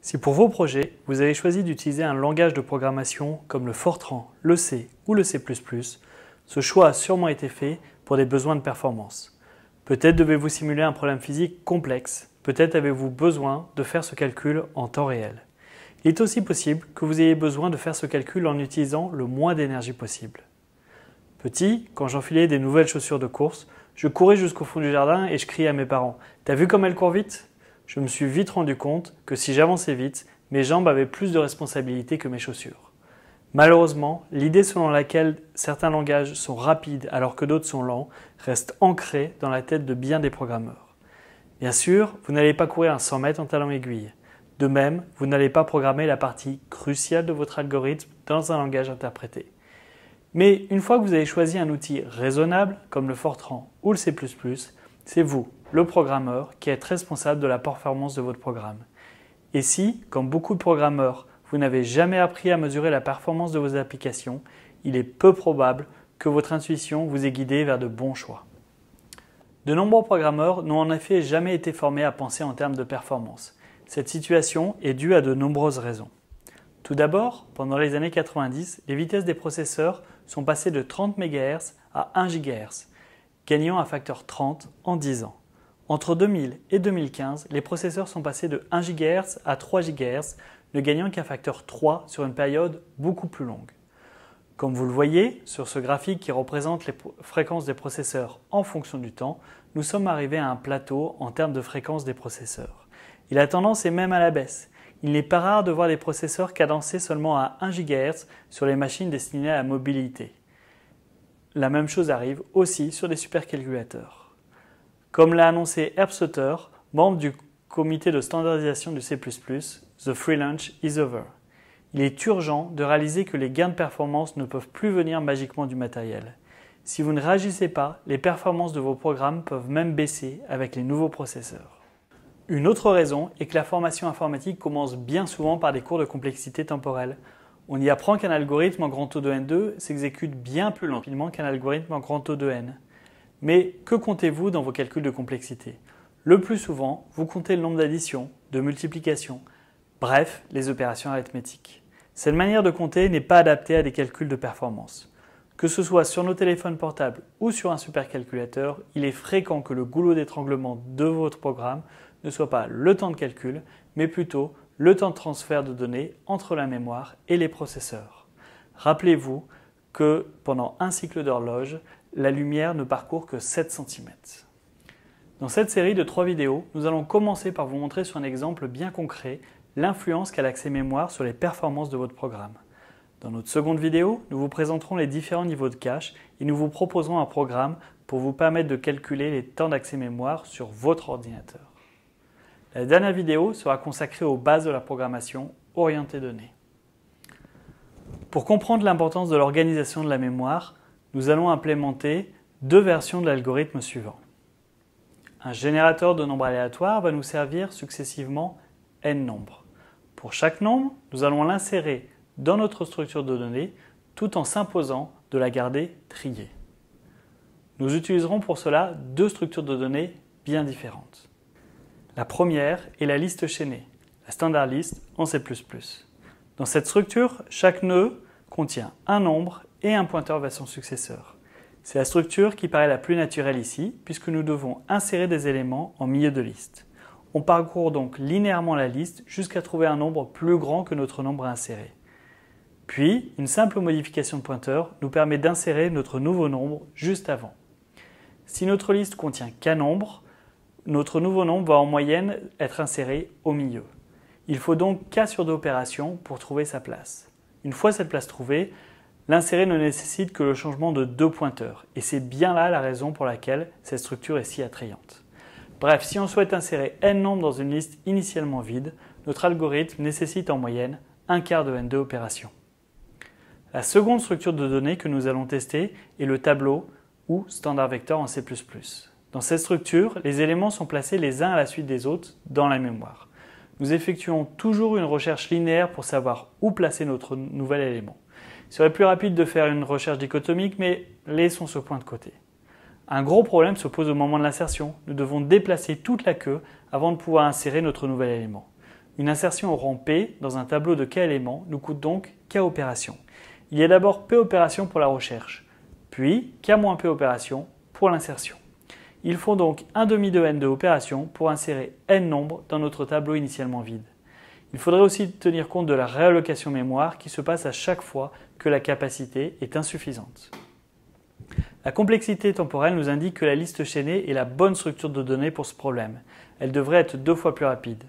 Si pour vos projets, vous avez choisi d'utiliser un langage de programmation comme le Fortran, le C ou le C++, ce choix a sûrement été fait pour des besoins de performance. Peut-être devez-vous simuler un problème physique complexe, peut-être avez-vous besoin de faire ce calcul en temps réel. Il est aussi possible que vous ayez besoin de faire ce calcul en utilisant le moins d'énergie possible. Petit, quand j'enfilais des nouvelles chaussures de course, je courais jusqu'au fond du jardin et je criais à mes parents « T'as vu comme elles courent vite ?» Je me suis vite rendu compte que si j'avançais vite, mes jambes avaient plus de responsabilités que mes chaussures. Malheureusement, l'idée selon laquelle certains langages sont rapides alors que d'autres sont lents reste ancrée dans la tête de bien des programmeurs. Bien sûr, vous n'allez pas courir un 100 mètres en talons aiguilles. De même, vous n'allez pas programmer la partie cruciale de votre algorithme dans un langage interprété. Mais une fois que vous avez choisi un outil raisonnable comme le Fortran ou le C++, c'est vous, le programmeur, qui êtes responsable de la performance de votre programme. Et si, comme beaucoup de programmeurs, vous n'avez jamais appris à mesurer la performance de vos applications, il est peu probable que votre intuition vous ait guidé vers de bons choix. De nombreux programmeurs n'ont en effet jamais été formés à penser en termes de performance. Cette situation est due à de nombreuses raisons. Tout d'abord, pendant les années 90, les vitesses des processeurs sont passées de 30 MHz à 1 GHz, gagnant un facteur 30 en 10 ans. Entre 2000 et 2015, les processeurs sont passés de 1 GHz à 3 GHz, ne gagnant qu'un facteur 3 sur une période beaucoup plus longue. Comme vous le voyez, sur ce graphique qui représente les fréquences des processeurs en fonction du temps, nous sommes arrivés à un plateau en termes de fréquence des processeurs. Et la tendance est même à la baisse. Il n'est pas rare de voir des processeurs cadencés seulement à 1 GHz sur les machines destinées à la mobilité. La même chose arrive aussi sur des supercalculateurs. Comme l'a annoncé Herb Sutter, membre du comité de standardisation du C++, The Free Lunch is over. Il est urgent de réaliser que les gains de performance ne peuvent plus venir magiquement du matériel. Si vous ne réagissez pas, les performances de vos programmes peuvent même baisser avec les nouveaux processeurs. Une autre raison est que la formation informatique commence bien souvent par des cours de complexité temporelle. On y apprend qu'un algorithme en grand O de n2 s'exécute bien plus lentement qu'un algorithme en grand O de n. Mais que comptez-vous dans vos calculs de complexité? Le plus souvent, vous comptez le nombre d'additions, de multiplications, bref, les opérations arithmétiques. Cette manière de compter n'est pas adaptée à des calculs de performance. Que ce soit sur nos téléphones portables ou sur un supercalculateur, il est fréquent que le goulot d'étranglement de votre programme ne soit pas le temps de calcul, mais plutôt le temps de transfert de données entre la mémoire et les processeurs. Rappelez-vous que pendant un cycle d'horloge, la lumière ne parcourt que 7 cm. Dans cette série de 3 vidéos, nous allons commencer par vous montrer sur un exemple bien concret l'influence qu'a l'accès mémoire sur les performances de votre programme. Dans notre seconde vidéo, nous vous présenterons les différents niveaux de cache et nous vous proposerons un programme pour vous permettre de calculer les temps d'accès mémoire sur votre ordinateur. La dernière vidéo sera consacrée aux bases de la programmation orientée données. Pour comprendre l'importance de l'organisation de la mémoire, nous allons implémenter 2 versions de l'algorithme suivant. Un générateur de nombres aléatoires va nous servir successivement n nombres. Pour chaque nombre, nous allons l'insérer dans notre structure de données tout en s'imposant de la garder triée. Nous utiliserons pour cela 2 structures de données bien différentes. La première est la liste chaînée, la standard list en C++. Dans cette structure, chaque nœud contient un nombre et un pointeur vers son successeur. C'est la structure qui paraît la plus naturelle ici, puisque nous devons insérer des éléments en milieu de liste. On parcourt donc linéairement la liste jusqu'à trouver un nombre plus grand que notre nombre à insérer. Puis, une simple modification de pointeur nous permet d'insérer notre nouveau nombre juste avant. Si notre liste contient qu'un nombre, notre nouveau nombre va en moyenne être inséré au milieu. Il faut donc qu'un sur 2 opérations pour trouver sa place. Une fois cette place trouvée, l'insérer ne nécessite que le changement de 2 pointeurs. Et c'est bien là la raison pour laquelle cette structure est si attrayante. Bref, si on souhaite insérer n nombres dans une liste initialement vide, notre algorithme nécessite en moyenne un quart de n2 opérations. La seconde structure de données que nous allons tester est le tableau ou standard vector en C++. Dans cette structure, les éléments sont placés les uns à la suite des autres dans la mémoire. Nous effectuons toujours une recherche linéaire pour savoir où placer notre nouvel élément. Il serait plus rapide de faire une recherche dichotomique, mais laissons ce point de côté. Un gros problème se pose au moment de l'insertion. Nous devons déplacer toute la queue avant de pouvoir insérer notre nouvel élément. Une insertion au rang P dans un tableau de K éléments nous coûte donc K opérations. Il y a d'abord P opérations pour la recherche, puis K-P opérations pour l'insertion. Il faut donc 1/2 de n de opérations pour insérer n nombres dans notre tableau initialement vide. Il faudrait aussi tenir compte de la réallocation mémoire qui se passe à chaque fois que la capacité est insuffisante. La complexité temporelle nous indique que la liste chaînée est la bonne structure de données pour ce problème. Elle devrait être 2 fois plus rapide.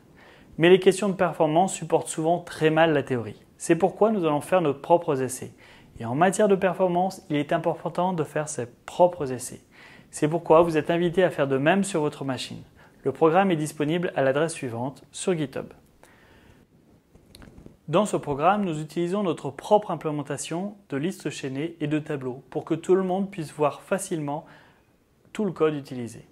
Mais les questions de performance supportent souvent très mal la théorie. C'est pourquoi nous allons faire nos propres essais. Et en matière de performance, il est important de faire ses propres essais. C'est pourquoi vous êtes invité à faire de même sur votre machine. Le programme est disponible à l'adresse suivante sur GitHub. Dans ce programme, nous utilisons notre propre implémentation de liste chaînée et de tableaux pour que tout le monde puisse voir facilement tout le code utilisé.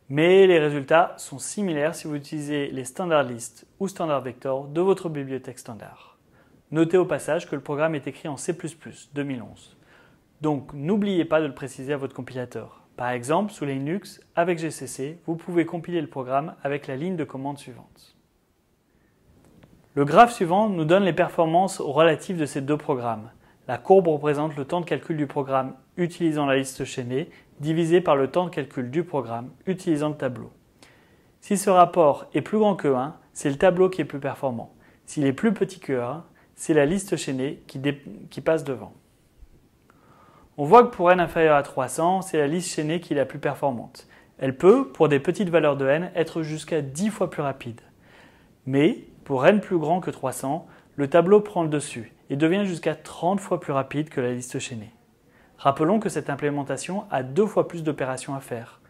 Mais les résultats sont similaires si vous utilisez les standard list ou standard vector de votre bibliothèque standard. Notez au passage que le programme est écrit en C++ 2011. Donc n'oubliez pas de le préciser à votre compilateur. Par exemple, sous Linux, avec GCC, vous pouvez compiler le programme avec la ligne de commande suivante. Le graphe suivant nous donne les performances relatives de ces deux programmes. La courbe représente le temps de calcul du programme utilisant la liste chaînée divisé par le temps de calcul du programme utilisant le tableau. Si ce rapport est plus grand que 1, c'est le tableau qui est plus performant. S'il est plus petit que 1, c'est la liste chaînée qui passe devant. On voit que pour n inférieur à 300, c'est la liste chaînée qui est la plus performante. Elle peut, pour des petites valeurs de n, être jusqu'à 10 fois plus rapide. Mais, pour n plus grand que 300, le tableau prend le dessus et devient jusqu'à 30 fois plus rapide que la liste chaînée. Rappelons que cette implémentation a 2 fois plus d'opérations à faire.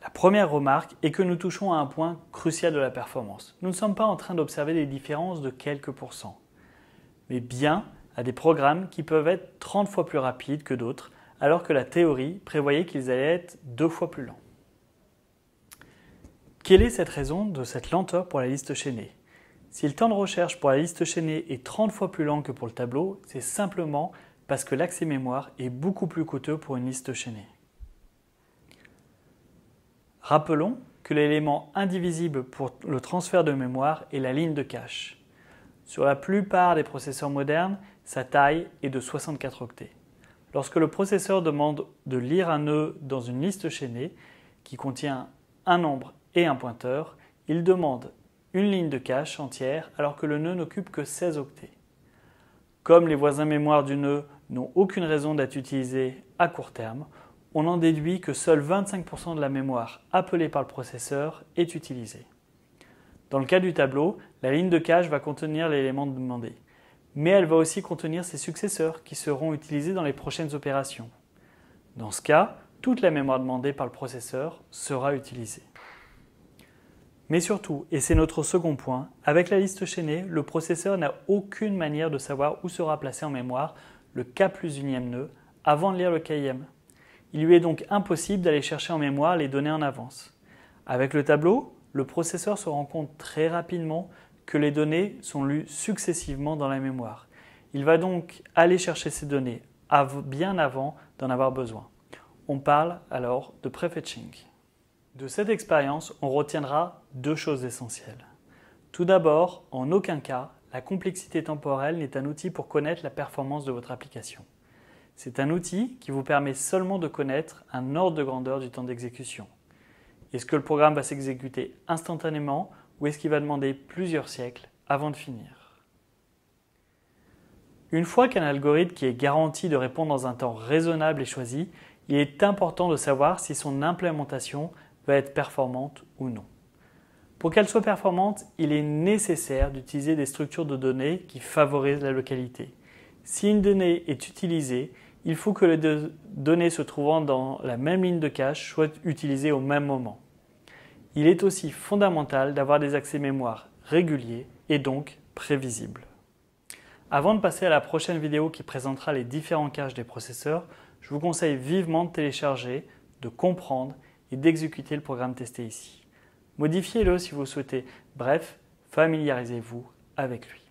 La première remarque est que nous touchons à un point crucial de la performance. Nous ne sommes pas en train d'observer des différences de quelques pourcents, mais bien à des programmes qui peuvent être 30 fois plus rapides que d'autres, alors que la théorie prévoyait qu'ils allaient être 2 fois plus lents. Quelle est cette raison de cette lenteur pour la liste chaînée? Si le temps de recherche pour la liste chaînée est 30 fois plus lent que pour le tableau, c'est simplement parce que l'accès mémoire est beaucoup plus coûteux pour une liste chaînée. Rappelons que l'élément indivisible pour le transfert de mémoire est la ligne de cache. Sur la plupart des processeurs modernes, sa taille est de 64 octets. Lorsque le processeur demande de lire un nœud dans une liste chaînée qui contient un nombre et un pointeur, il demande une ligne de cache entière alors que le nœud n'occupe que 16 octets. Comme les voisins mémoire du nœud n'ont aucune raison d'être utilisés à court terme, on en déduit que seul 25% de la mémoire appelée par le processeur est utilisée. Dans le cas du tableau, la ligne de cache va contenir l'élément demandé, mais elle va aussi contenir ses successeurs qui seront utilisés dans les prochaines opérations. Dans ce cas, toute la mémoire demandée par le processeur sera utilisée. Mais surtout, et c'est notre second point, avec la liste chaînée, le processeur n'a aucune manière de savoir où sera placé en mémoire le K plus unième nœud avant de lire le Kème. Il lui est donc impossible d'aller chercher en mémoire les données en avance. Avec le tableau, le processeur se rend compte très rapidement que les données sont lues successivement dans la mémoire. Il va donc aller chercher ces données bien avant d'en avoir besoin. On parle alors de prefetching. De cette expérience, on retiendra 2 choses essentielles. Tout d'abord, en aucun cas, la complexité temporelle n'est un outil pour connaître la performance de votre application. C'est un outil qui vous permet seulement de connaître un ordre de grandeur du temps d'exécution. Est-ce que le programme va s'exécuter instantanément ou est-ce qu'il va demander plusieurs siècles avant de finir? Une fois qu'un algorithme qui est garanti de répondre dans un temps raisonnable est choisi, il est important de savoir si son implémentation va être performante ou non. Pour qu'elle soit performante, il est nécessaire d'utiliser des structures de données qui favorisent la localité. Si une donnée est utilisée, il faut que les données se trouvant dans la même ligne de cache soient utilisées au même moment. Il est aussi fondamental d'avoir des accès mémoire réguliers et donc prévisibles. Avant de passer à la prochaine vidéo qui présentera les différents caches des processeurs, je vous conseille vivement de télécharger, de comprendre et d'exécuter le programme testé ici. Modifiez-le si vous souhaitez. Bref, familiarisez-vous avec lui.